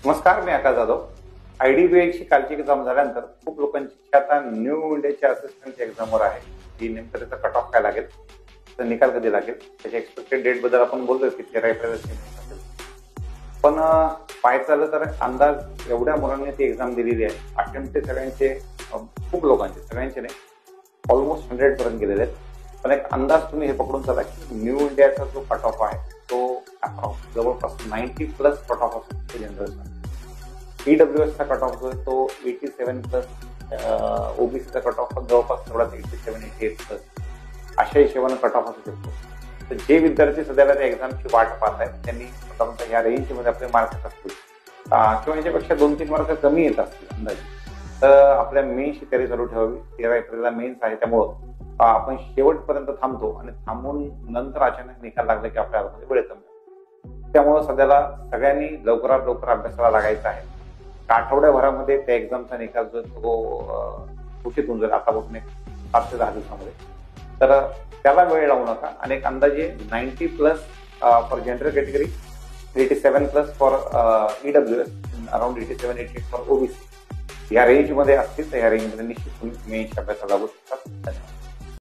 नमस्कार, मी आकाश जाधव. IDBI कालची exam झाल्यानंतर खूप लोकांची इच्छा आता न्यू इंडियाच्या असिस्टंटच्या एक्झामवर आहे की नेमकं त्याचा कट ऑफ काय लागेल, त्याचा निकाल कधी लागेल, त्याच्या एक्सपेक्टेड डेट बद्दल आपण बोलतोय की 13 एप्रिल असेल. पण पाहायचं झालं तर अंदाज एवढ्या मुलांनी ती एक्झाम दिलेली आहे. अटेम्प्ट सगळ्यांचे खूप लोकांचे, सगळ्यांचे नाही, ऑलमोस्ट 100 पर्यंत गेलेले आहेत. पण एक अंदाज तुम्ही हे पकडून चला की न्यू इंडियाचा जो कट ऑफ आहे तो जवळपास 90+ कट ऑफ असतो जनरल. EWSचा कट ऑफ जो आहे तो 87+, OBCचा कट ऑफ जवळपास तेवढाच 87-88+, अशा हिशोबाने कट ऑफ असू शकतो. तर जे विद्यार्थी सध्याला त्या एक्झामची वाट पाहत आहेत त्यांनी साधारणतः ह्या रेंजमध्ये आपले मार्क्स असतील किंवा याच्यापेक्षा 2-3 मार्क कमी येत असतील अंदाजे, तर आपल्या मेन्सची तयारी चालू ठेवावी. 13 एप्रिलला मेन्स आहे, त्यामुळं आपण शेवटपर्यंत थांबतो आणि थांबून नंतर अचानक निकाल लागला की आपल्या हातामध्ये वेळ कमी. त्यामुळं सध्याला सगळ्यांनी लवकरात लवकर अभ्यासाला लागायचं आहे. आठवड्याभरामध्ये त्या एक्झामचा निकाल जो तो घोषित होऊन जाईल, आतापासून 7 ते 10 दिवसामध्ये. तर त्याला वेळ लावू नका. आणि एक अंदाजे 90+ for general category, 87+ for EWS, around 87-88 for OBC, या रेंजमध्ये असतील तर या रेंजमध्ये निश्चित तुम्ही मेन्सच्या अभ्यासाला लागू शकतात. धन्यवाद.